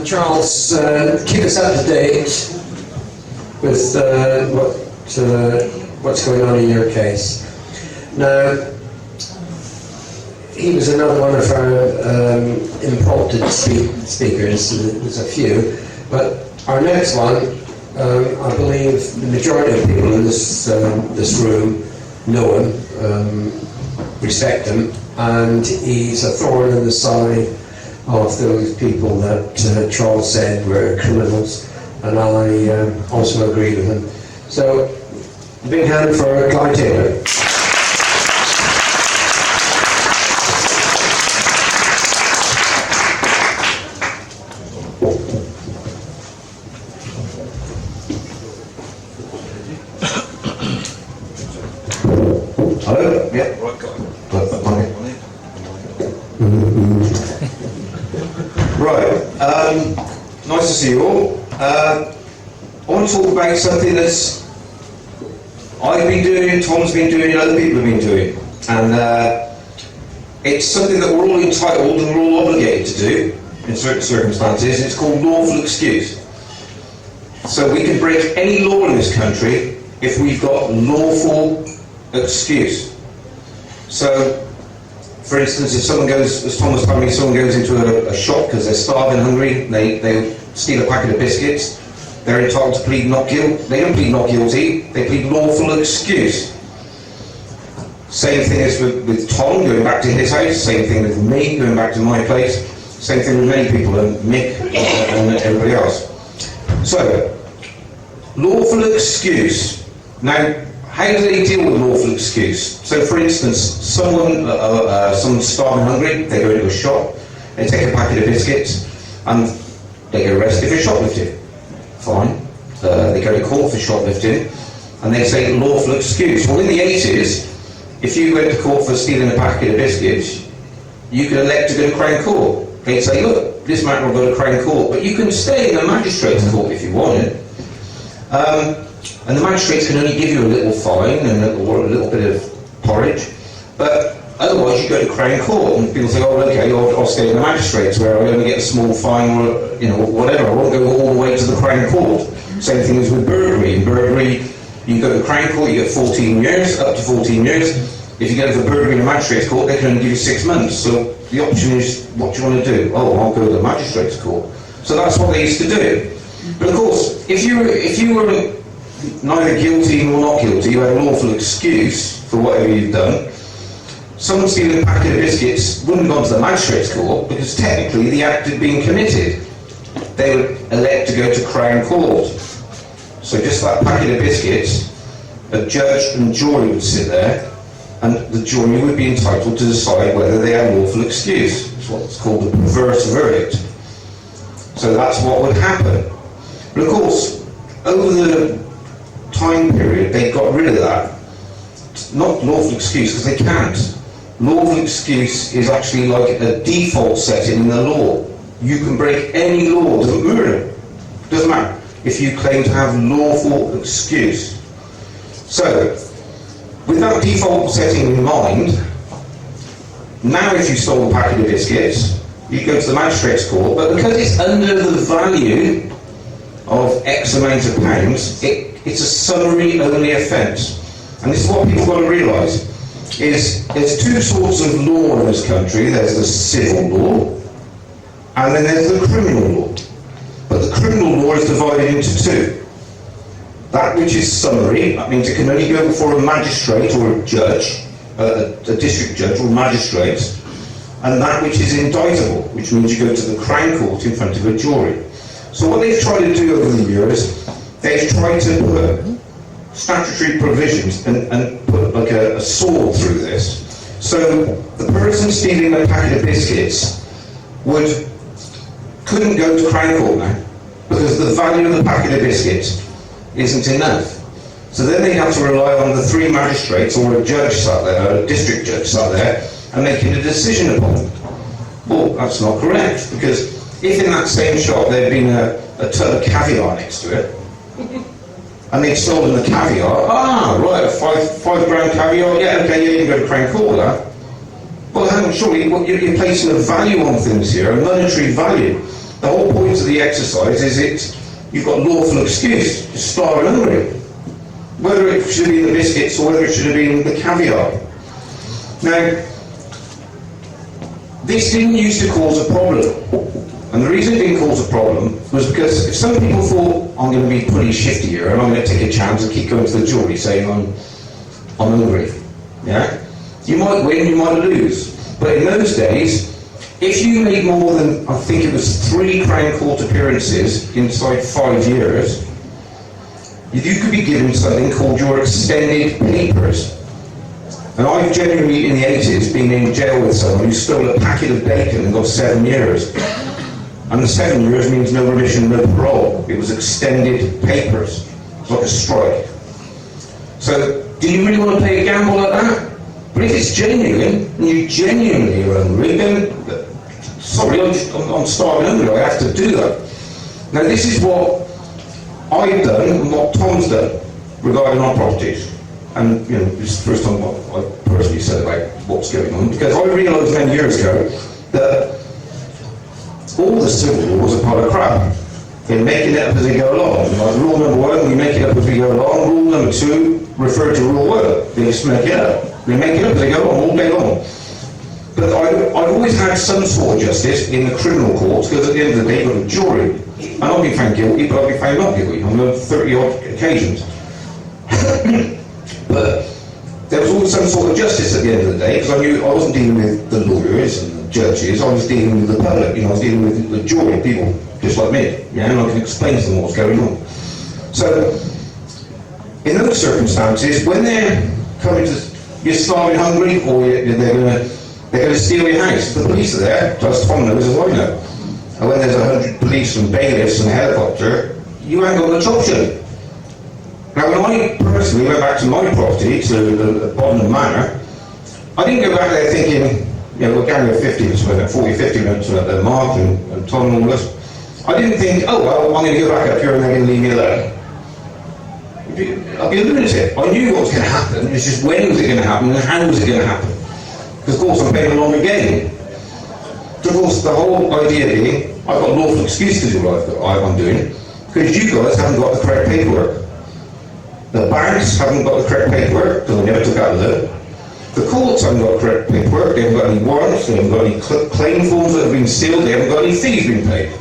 Charles, keep us up to date with what's going on in your case. Now, he was another one of our impromptu speakers. There's a few, but our next one, I believe the majority of people in this room know him, respect him, and he's a thorn in the side of those people that Charles said were criminals, and I also agree with him. So, big hand for Clyde Taylor. Hello? Yeah. Right. Nice to see you all. I want to talk about something that's I've been doing, Tom's been doing, and other people have been doing. And it's something that we're all entitled and we're all obligated to do in certain circumstances. It's called lawful excuse. So we can break any law in this country if we've got lawful excuse. So, for instance, if someone goes, as Tom was telling me, someone goes into a shop because they're starving, hungry, they steal a packet of biscuits, they're entitled to plead not guilty. They don't plead not guilty, they plead lawful excuse. Same thing as with Tom going back to his house, same thing with me going back to my place, same thing with many people, and Mick and everybody else. So, lawful excuse. Now, how do they deal with lawful excuse? So, for instance, someone's starving hungry, they go into a shop, they take a packet of biscuits, and they get arrested for shoplifting. Fine. They go to court for shoplifting, and they say lawful excuse. Well, in the 80s, if you went to court for stealing a packet of biscuits, you could elect to go to Crown Court. They'd say, look, this matter will go to Crown Court, but you can stay in a magistrate's court if you wanted. And the magistrates can only give you a little fine or a little bit of porridge, but otherwise you go to Crown Court, and people say, oh, okay, I'll stay in the magistrates where I only get a small fine or, whatever. I won't go all the way to the Crown Court. Same thing as with burglary. In burglary, you go to Crown Court, you get 14 years, up to 14 years. If you go for burglary in a magistrate's court, they can only give you 6 months. So the option is, what do you want to do? Oh, I'll go to the magistrate's court. So that's what they used to do. But of course, if you were neither guilty nor not guilty, you had a lawful excuse for whatever you've done, someone stealing a packet of biscuits wouldn't have gone to the magistrate's court because technically the act had been committed. They would elect to go to Crown Court. So just that packet of biscuits, a judge and jury would sit there, and the jury would be entitled to decide whether they had lawful excuse. It's what's called a perverse verdict. So that's what would happen. But of course, over the time period, they got rid of that. Not lawful excuse, because they can't. Lawful excuse is actually like a default setting in the law. You can break any law, doesn't matter, if you claim to have lawful excuse. So, with that default setting in mind, now if you stole a packet of biscuits, you go to the magistrate's court, but because it's under the value of X amount of pounds, it's a summary only offence. And this is what people got to realise, is there's two sorts of law in this country. There's the civil law, and then there's the criminal law. But the criminal law is divided into two. That which is summary, that means it can only go before a magistrate or a judge, a district judge or magistrate, and that which is indictable, which means you go to the Crown Court in front of a jury. So what they've tried to do over the years, they've tried to put statutory provisions and put like a sword through this. So the person stealing a packet of biscuits couldn't go to Crown Court now, because the value of the packet of biscuits isn't enough. So then they have to rely on the three magistrates or a judge sat there, a district judge sat there, and making a decision upon it. Well, that's not correct, because if in that same shop there had been a ton of caviar next to it, and they'd stolen the caviar, right, five gram caviar, yeah, okay, yeah, you can go to Crown Court with that. Well, hang on, surely you're placing a value on things here, a monetary value. the whole point of the exercise is you've got lawful excuse, you're starving hungry. Whether it should have been the biscuits or whether it should have been the caviar. Now, this didn't used to cause a problem. And the reason it didn't cause a problem was because if some people thought, I'm going to be pretty shifty here and I'm going to take a chance and keep going to the jury saying I'm hungry, yeah? You might win, you might lose. But in those days, if you made more than, I think it was 3 Crown Court appearances inside 5 years, you could be given something called your extended papers. And I've genuinely, in the 80s, been in jail with someone who stole a packet of bacon and got 7 years. And the 7 years means no remission, no parole. It was extended papers. It's like a strike. So, do you really want to play a gamble like that? But if it's genuine, and you genuinely are hungry, then, sorry, I'm starving hungry, I have to do that. Now this is what I've done and what Tom's done regarding our properties. And, you know, this is the first time I personally said about what's going on, because I realised many years ago that all the civil laws are part of crap. They're making it up as they go along. Like rule number 1, we make it up as we go along. Rule number 2, refer to rule 1. They just make it up. They make it up as they go along, all day long. But I've always had some sort of justice in the criminal courts, because at the end of the day, you've got a jury. And I've been found guilty, but I've been found not guilty on 30-odd occasions. But there was always some sort of justice at the end of the day, because I knew I wasn't dealing with the lawyers and the judges, I was dealing with the public, you know, I was dealing with the jury, people just like me, yeah, and I can explain to them what's going on. So, in those circumstances, when they're coming to, you're starving hungry, or they're going to steal your house, the police are there, as Tom knows as I know. And when there's 100 police and bailiffs and a helicopter, you ain't got much option. Now, when I personally went back to my property, to the Bodmin Manor, I didn't go back there thinking, you know, we're going to 40, 50 minutes at Mark and Tom and all this. I didn't think, oh, well, I'm going to go back up here and they're going to leave me alone. I'll be a lunatic. I knew what was going to happen, it's just when was it going to happen and how was it going to happen. Because, of course, I'm playing a longer game. So, of course, the whole idea being, I've got a lawful excuse to do what I'm doing, because you guys haven't got the correct paperwork. The banks haven't got the correct paperwork, because I never took out a loan. The courts haven't got the correct paperwork, they haven't got any warrants, they haven't got any claim forms that have been sealed, they haven't got any fees being paid.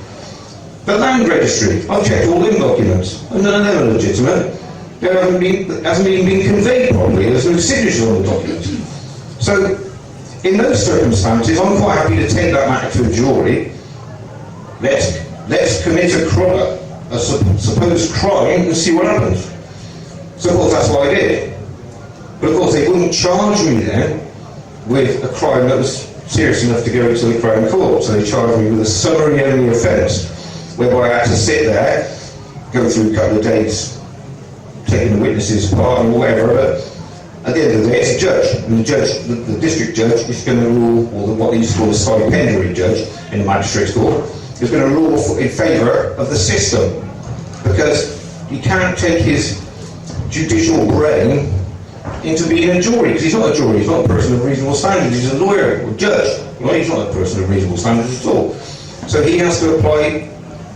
The land registry, I've checked all them documents, and none of them are legitimate. They hasn't even been conveyed properly, there's no signature on the documents. So, in those circumstances, I'm quite happy to take that matter to a jury. Let's commit a supposed crime and see what happens. So of course that's what I did. But of course they wouldn't charge me then with a crime that was serious enough to go to the Crown Court. So they charged me with a summary only offence, whereby I had to sit there, go through a couple of days, taking the witnesses apart and whatever, but at the end of the day, it's a judge, and the district judge is going to rule, or what they used to call a stipendiary judge in the magistrate's court, is going to rule in favour of the system, because he can't take his judicial brain into being a jury, because he's not a jury, he's not a person of reasonable standards, he's a lawyer or judge, right? He's not a person of reasonable standards at all. So he has to apply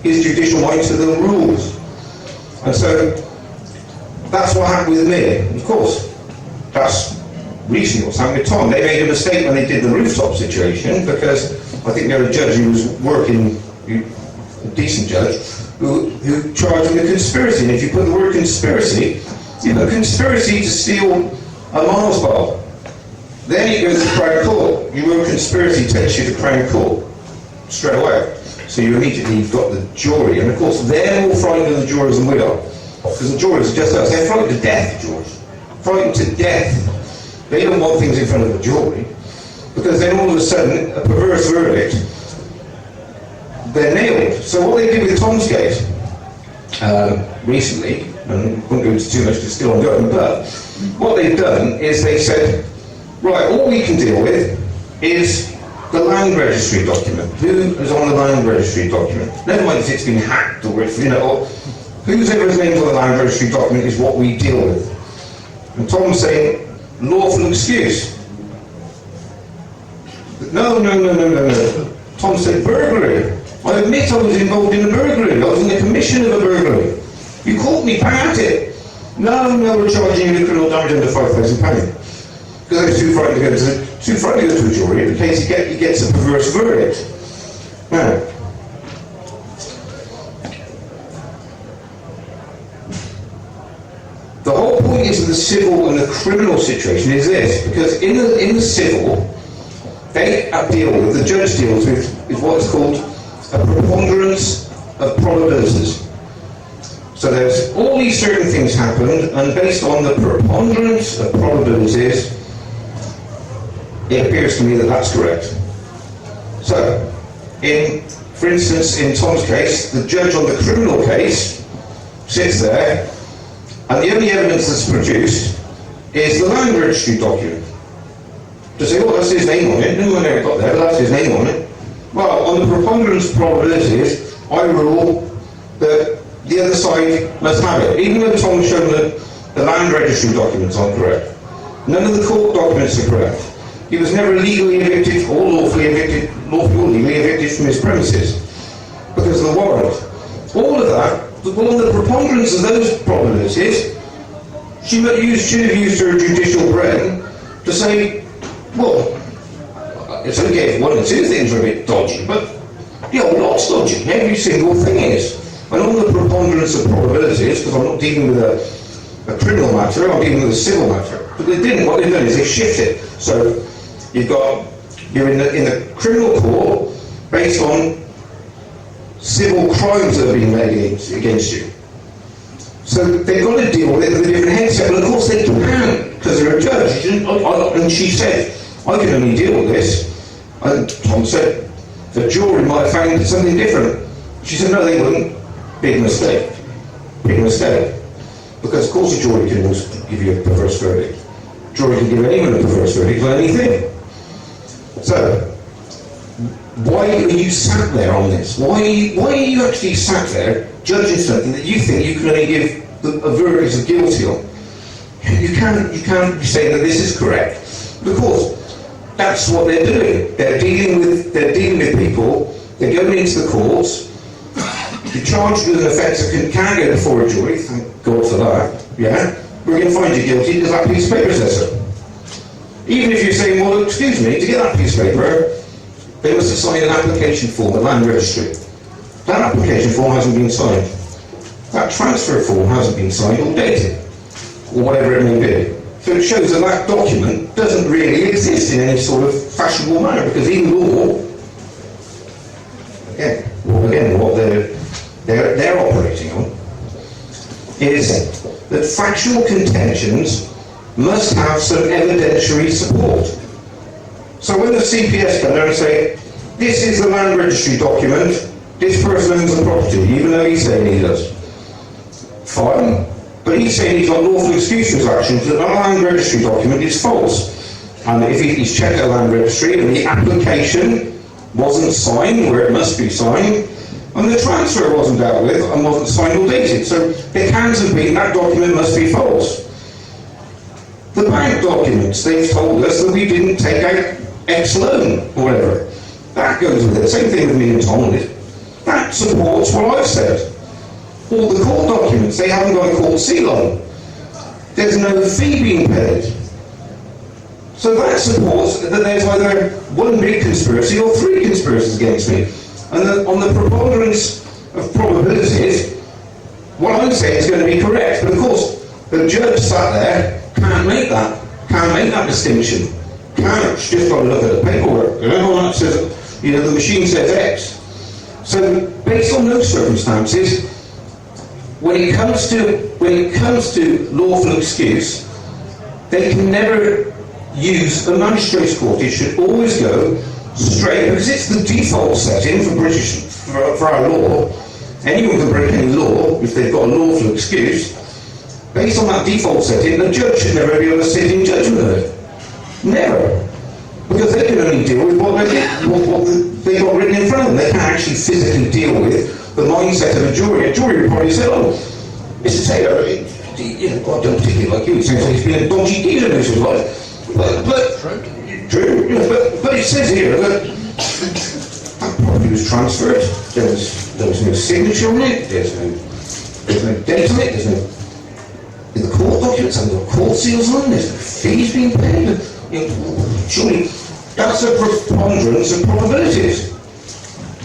his judicial mind to the rules. And so that's what happened with me, of course. That's recently what's happened with Tom. They made a mistake when they did the rooftop situation, because I think there was a judge who was working, a decent judge, who charged with a conspiracy. And if you put the word conspiracy, you know, conspiracy to steal a Mars bar. Then you go to the Crown Court. You wrote conspiracy takes you to Crown Court straight away. So you immediately got the jury, and of course they're more frightened of the jurors than we are. Because the jurors are just us. They're frightened to death, the jurors. Frightened to death. They don't want things in front of the jury, because then all of a sudden, a perverse verdict, they're nailed. So what they did with Tom's case, recently, and I won't go into too much because it's still ongoing, but what they've done is they said, right, all we can deal with is the land registry document. Who is on the land registry document? Never mind if it's been hacked or if, you know, who's ever's name's on the land registry document is what we deal with. And Tom's saying, lawful excuse. No. Tom said, burglary. I admit I was involved in a burglary. I was in the commission of a burglary. You caught me back at it. No, we're charging you criminal damage under £5,000. Because I was too frightened to go to a jury in case he gets a perverse verdict. Now, the whole point is of the civil and the criminal situation is this, because in the civil, the judge deals with what is called a preponderance of probabilities. So there's all these certain things happened, and based on the preponderance of probabilities, it appears to me that that's correct. So, for instance, in Tom's case, the judge on the criminal case sits there, and the only evidence that's produced is the land registry document. To say, well, that's his name on it, no one ever got there, but that's his name on it. Well, on the preponderance of probabilities, I rule that the other side must have it. Even though Tom's shown that the land registry documents aren't correct. None of the court documents are correct. He was never legally evicted or lawfully legally evicted from his premises because of the warrant. All of that, on the preponderance of those probabilities, she should have used her judicial brain to say, well, it's okay if one or two things are a bit dodgy, but the whole lot's dodgy. Every single thing is. And on the preponderance of probabilities, because I'm not dealing with a criminal matter, I'm dealing with a civil matter. But they didn't. What they've done is they shifted. So you're in the criminal court based on civil crimes that have been made against you. So they've got to deal with it with a different headset. But of course they can, because they're a judge. And she said, I can only deal with this. And Tom said, the jury might have found something different. She said, no, they wouldn't. Big mistake. Big mistake. Because of course a jury can give you a perverse verdict. A jury can give anyone a perverse verdict on anything. So, why are you sat there on this? Why are you actually sat there judging something that you think you can only give a verdict of guilty on? You can't be saying that this is correct. Of course, that's what they're doing. They're dealing with people. They're going into the courts. You're charged with an offence that can't go before a jury. Thank God for that. Yeah, we're going to find you guilty because that piece of paper says so. Even if you're saying, well, excuse me, to get that piece of paper, they must have signed an application form at land registry. That application form hasn't been signed. That transfer form hasn't been signed or dated, or whatever it may be. So it shows that that document doesn't really exist in any sort of fashionable manner, because in law, again, what they're operating on is that factual contentions must have some evidentiary support. So when the CPS come there and say, this is the land registry document, this person owns the property, even though he's saying he does. Fine. But he's saying he's got lawful excuse for his actions, that the land registry document is false. And if he's checked the land registry and the application wasn't signed where it must be signed, and the transfer wasn't dealt with and wasn't signed or dated, so it can't have been, that document must be false. The bank documents, they've told us that we didn't take out X loan or whatever. That goes with it. Same thing with me and Tom on it. That supports what I've said. All the court documents, they haven't got a court seal on. There's no fee being paid. So that supports that there's either one big conspiracy or three conspiracies against me. And on the preponderance of probabilities, what I'm saying is going to be correct. But of course, the judge sat there can't make that distinction. Can't just got to look at the paperwork. That says, the machine says X. So based on those circumstances, when it comes to lawful excuse, they can never use a magistrate's court. It should always go straight, because it's the default setting for our law. Anyone can break any law if they've got a lawful excuse. Based on that default setting, the judge should never be able to sit in judgment of it. Never. Because they can only deal with what they've got written in front of them. They can't actually physically deal with the mindset of a jury. A jury would probably say, oh, Mr. Taylor, I don't particularly like you. It sounds like he's been a dodgy dealer most of his life. But it says here that property was transferred. There was no signature on it. There's no date on it. There's no in the court documents. There's no court seals on. There's no fees being paid. Surely that's a preponderance of probabilities.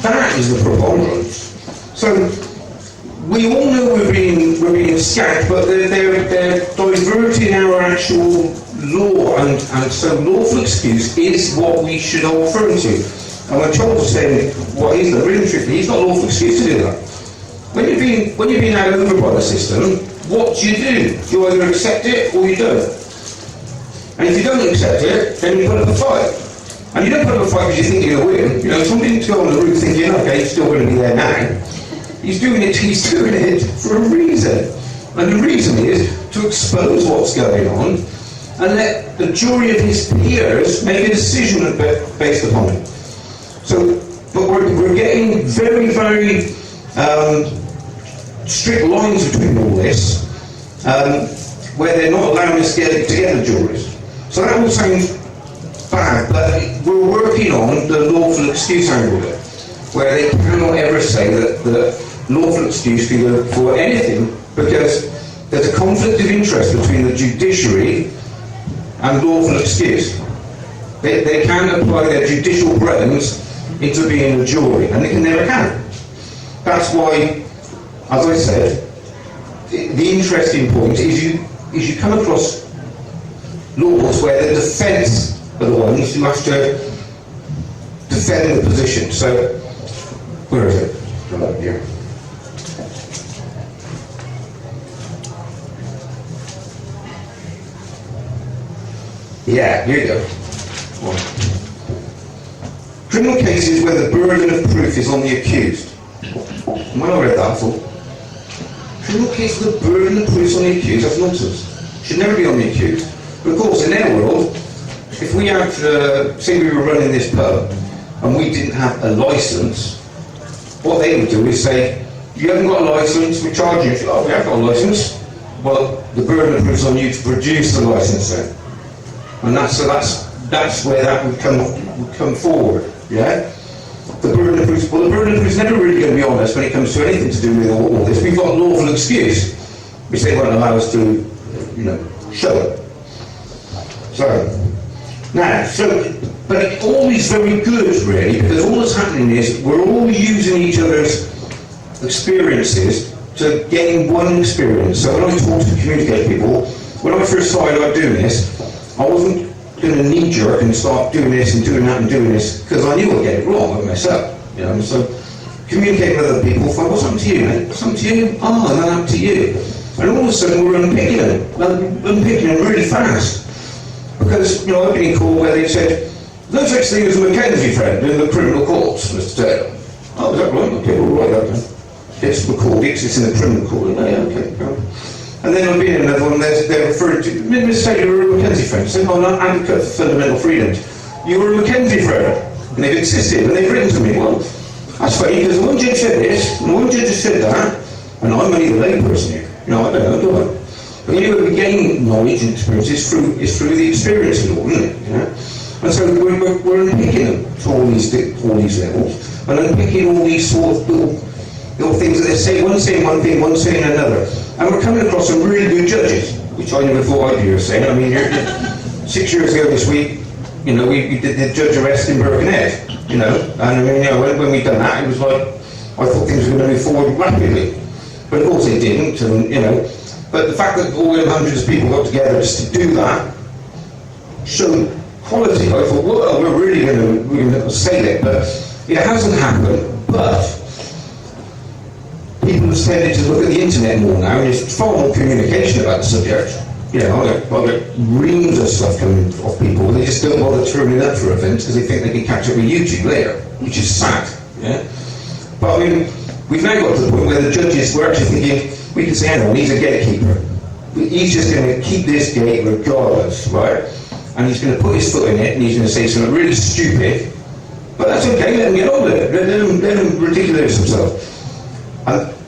That is the preponderance. So we all know we're being scammed, but they're diverting our actual law, and so lawful excuse is what we should all refer to. And when Charles was saying what he's done, really truthfully, he's got a lawful excuse to do that. When you're being had over by the system, what do? You either accept it or you don't. And if you don't accept it, then you put up a fight. And you don't put up a fight because you think you're going to win. You know, somebody didn't go on the roof thinking, okay, he's still going to be there now. He's doing it for a reason. And the reason is to expose what's going on and let the jury of his peers make a decision based upon it. So, but we're getting very, very strict lines between all this, where they're not allowing us to get the juries. So that all sounds bad, but we're working on the lawful excuse angle of it, where they cannot ever say that the lawful excuse can go for anything, because there's a conflict of interest between the judiciary and lawful excuse. They can't apply their judicial brains into being a jury, and they never can. That's why, as I said, the interesting point is you come across laws where the defence are the ones who have to defend the position. So, where is it? Right here. Yeah, here you go. Criminal cases where the burden of proof is on the accused. When I read that, I thought, criminal cases where the burden of proof is on the accused, that's nonsense. Should never be on the accused. But of course, in their world, if we had, say we were running this pub, and we didn't have a licence, what they would do is say, you haven't got a licence, we're charging you. Oh, we have got a licence. Well, the burden of proof is on you to produce the licence then. And that's where that would come forward, yeah? The burden of proof, well, the burden of proof is never really going to be honest when it comes to anything to do with all this. We've got a lawful excuse, which they won't allow us to, show it. So, now, but it's always very good, really, because all that's happening is we're all using each other's experiences to gain one experience. So when I talk to communicate people, when I first started out doing this, I wasn't going to knee-jerk and start doing this and doing that and doing this, because I knew I'd get it wrong, I'd mess up. So communicating with other people, find what's happened to you, mate? What's happened to you? Oh, and that happened to you. And all of a sudden we're unpicking them really fast. Because, I've been in court where they said, no such thing as a Mackenzie friend in the criminal courts, Mr. Taylor. Oh, is that right? Okay, we'll write that down. It's recorded, it's in the criminal court. Oh, yeah, okay. And then I've been in another one, they're referred to, Mr. Taylor, you were a Mackenzie friend. So I'm not an advocate for fundamental freedoms. You were a Mackenzie friend. And they've insisted, and they've written to me, well, that's funny, because one judge said this, and one judge has said that, and I'm only the lay person here. I don't know, do I? But we gain knowledge and experience is through the experience of it all, isn't it? And so we're unpicking them to all these levels, and unpicking all these sort of little things that they say, one saying one thing, one saying another. And we're coming across some really good judges, which I never thought I'd hear saying. I mean, 6 years ago this week, we did the judge arrest in Birkenhead, and I mean, when we done that, it was like, I thought things were going to move forward rapidly. But of course they didn't, and, but the fact that all them hundreds of people got together just to do that showed quality. I thought, well, we're really going to sail it, but it hasn't happened. But people have tended to look at the internet more now, and there's far more communication about the subject. I get reams of stuff coming off people, they just don't bother turning up for events because they think they can catch up with YouTube later, which is sad. Yeah. But I mean, we've now got to the point where the judges were actually thinking, we can say, hang on, he's a gatekeeper. He's just going to keep this gate regardless, right? And he's going to put his foot in it, and he's going to say something really stupid. But that's okay, let him get on with it. Let him ridiculous himself.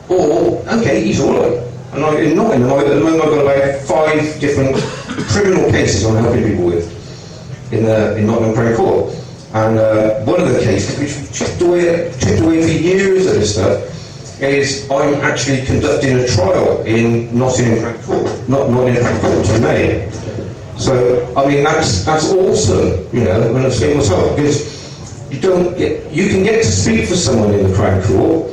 Or, okay, he's all right. And at the moment I've got about 5 different criminal cases I'm helping people with in Nottingham Crown Court. And one of the cases, which we've chipped away for years at this stuff, is I'm actually conducting a trial in Nottingham Crown Court, not Nottingham Crown Court, in May. So, I mean, that's awesome, you know, when I'm saying myself, because you can get to speak for someone in the Crown Court,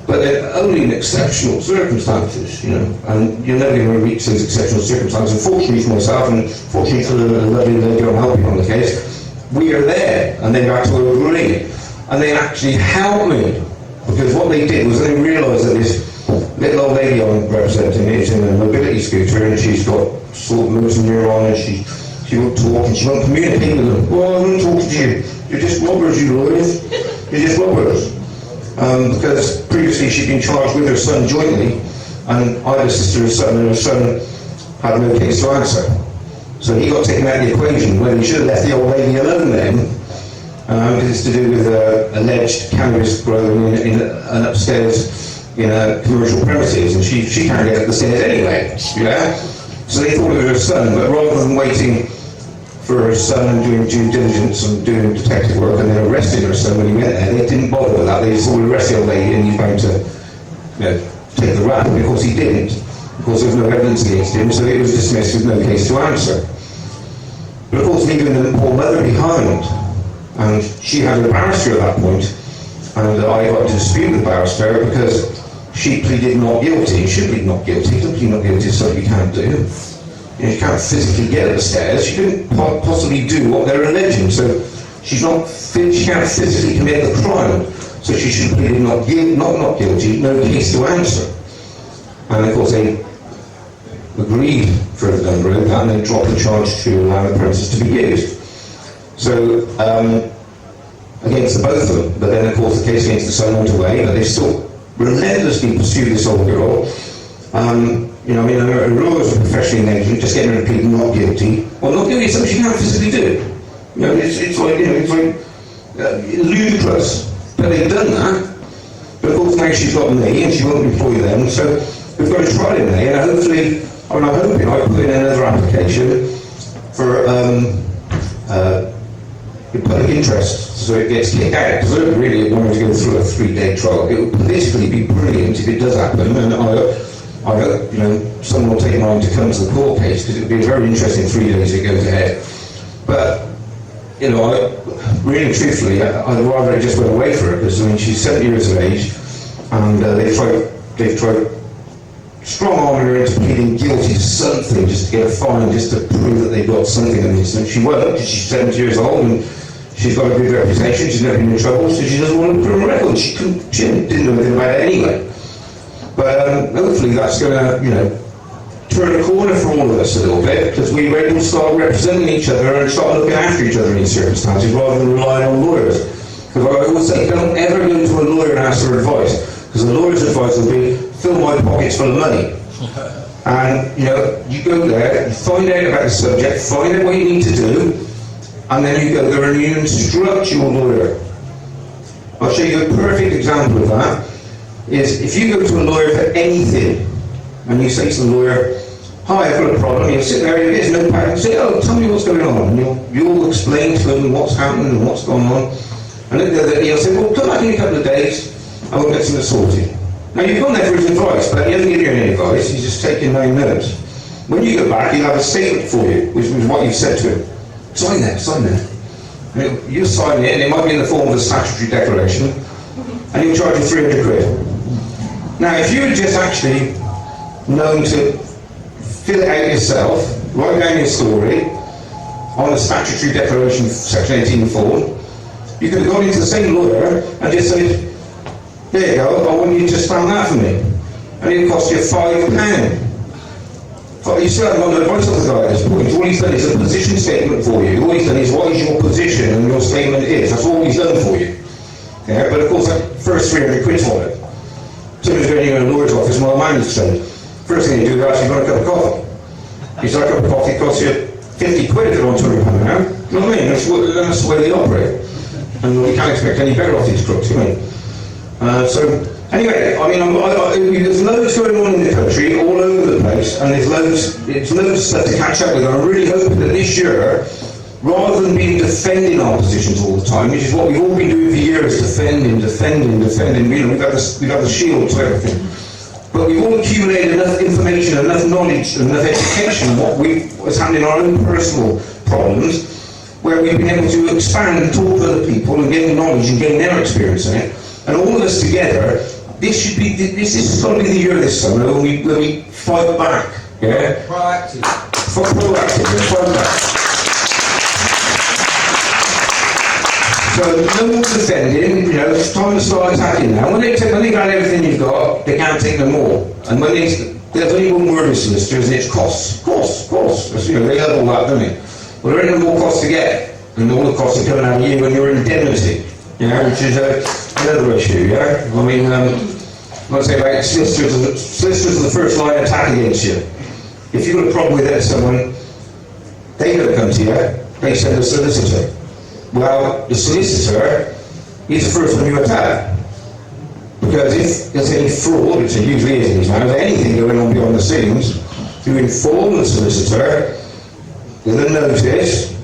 but they're only in exceptional circumstances, you know, and you're never going to reach those exceptional circumstances. Unfortunately for myself, and fortunately for the lovely lady I'm helping on the case, we are there, and they had to agree, and they actually helped me, because what they did was they realised that this little old lady I'm representing is in a mobility scooter, and she's got sort of motor neuron, and she won't talk, and she won't communicate with them. Well, I won't talk to you. You're just robbers, you lawyers. You're just robbers. Because previously she'd been charged with her son jointly, and I had a sister and son, and her son had no case to answer. So he got taken out of the equation, when he should have left the old lady alone then, because it's to do with alleged cannabis growing in an upstairs in a commercial premises, and she can't get up the stairs anyway, yeah? So they thought it was her son, but rather than waiting for her son and doing due diligence and doing detective work and then arresting her son when he went there, they didn't bother with that. They just thought, we'll arrest the old lady and he's going to, you know, take the rap. And of course he didn't, because there was no evidence against him, so it was dismissed with no case to answer. But of course leaving the poor mother behind, and she had a barrister at that point, and I got to dispute with the barrister because she pleaded not guilty. She pleaded not guilty. Don't plead not guilty is something you can't do. You know, you can't physically get upstairs. She couldn't possibly do what they're alleging. So she can't physically commit the crime. So she should plead not guilty, no case to answer. And of course they agreed further down the road and they dropped the charge to allow the premises to be used. So against the both of them. But then of course the case against the son went away, but they still relentlessly pursued this old girl. You know, I mean, her lawyers are professionally negligent, just getting her to plead not guilty. Well, not guilty is something she can't physically do. You know, it's like, you know, it's like ludicrous. But they've done that. But of course now she's got me and she won't employ them, so we've got a trial in May, and hopefully, I mean, I'm hoping I put in another application for public interest, so it gets kicked out, because I don't really want to go through a 3-day trial. It would politically be brilliant if it does happen, and I hope, you know, someone will take mine to come to the court case, because it would be a very interesting 3 days if it goes ahead. But, you know, really truthfully, I'd rather it just went away for her, because, I mean, she's 7 years of age, and they've tried strong-arming her into pleading guilty to something, just to get a fine, just to prove that they've got something against her. She won't, because she's 70 years old, and she's got a good reputation, she's never been in trouble, so she doesn't want to put on a record. She didn't know anything about it anyway. But hopefully that's going to, you know, turn a corner for all of us a little bit, because we're able to start representing each other and start looking after each other in these circumstances, rather than relying on lawyers. Because I always say, don't ever go to a lawyer and ask for advice, because the lawyer's advice will be, fill my pockets full of money. And, you know, you go there, you find out about the subject, find out what you need to do, and then you go there and you instruct your lawyer. I'll show you a perfect example of that. Is if you go to a lawyer for anything, and you say to the lawyer, hi, I've got a problem, he'll sit there, he has no pad, and say, oh, tell me what's going on, and you'll explain to him what's happening and what's going on, and then he'll say, well, come back in a couple of days, and we'll get something sorted. Now, you've gone there for his advice, but he hasn't given you any advice, he's just taken 9 minutes. When you go back, he'll have a statement for you, which is what you've said to him. Sign there. And you sign it, and it might be in the form of a statutory declaration, and he'll charge you 300 quid. Now, if you had just actually known to fill it out yourself, write down your story on a statutory declaration section 18 form, you could have gone into the same lawyer and just said, there you go, I want you to stamp that for me. And it'll cost you £5. But you still haven't got no advice on the guy at this point. All he's done is a position statement for you. All he's done is what is your position and your statement is. That's all he's done for you. Yeah, but of course that first 300 quid's on it. Somebody's going in a lawyer's office, my man said, first thing you do is ask you for a cup of coffee. He said, a cup of coffee costs you 50 quid if you're on £200 an hour. You know what I mean? That's the way they operate. And you can't expect any better off these crooks, you know. So, anyway, I mean, there's loads going on in the country, all over the place, and there's loads of stuff to catch up with. I'm really hoping that this year rather than being defending our positions all the time, which is what we've all been doing for years, defending. You know, we've got the shield to everything. But we've all accumulated enough information, enough knowledge, enough education on what's happening in our own personal problems, where we've been able to expand and talk to other people and gain knowledge and gain their experience in it. And all of us together, this is going to be the year this summer when we fight back. Yeah? Proactive. Proactive, yeah, fight back. So no more defending, you know, it's time to start attacking now. When they got everything you've got, they can't take no more. And when there's only one word with solicitors, and it's costs. You know, they love all that, don't they? Well, there ain't no more costs to get, and all the costs are coming out of you when you're indemnity, you know, which is another issue, yeah? I mean, let's say about solicitors are the first line of attack against you. If you've got a problem with it, someone, they don't come to you, they send a solicitor. Well, the solicitor is the first one you attack. Because if there's any fraud, which there usually is in these matters, anything going on beyond the scenes, you inform the solicitor with a notice,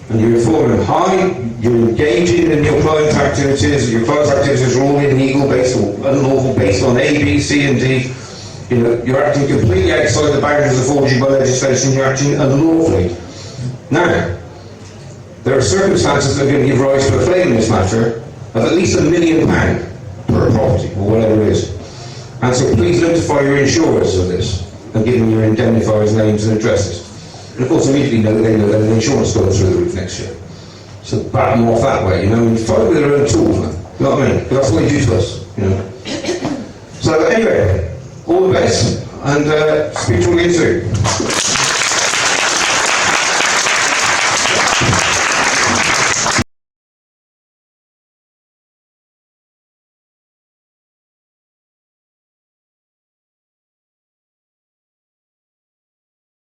and you inform them, hi, you're engaging in your client's activities are all illegal, based or unlawful, based on A, B, C, and D. You know, you're acting completely outside the boundaries afforded you by legislation, you're acting unlawfully. Now, there are circumstances that are going to give rise to a claim in this matter of at least £1 million per property, or whatever it is. And so please notify your insurers of this, and give them your indemnifiers' names and addresses. And of course, immediately they know that the insurance goes through the roof next year. So back them off that way, you know, and fight with their own tools, man. You know what I mean? Because that's what they do to us, you know. So anyway, all the best, and speak to you again soon.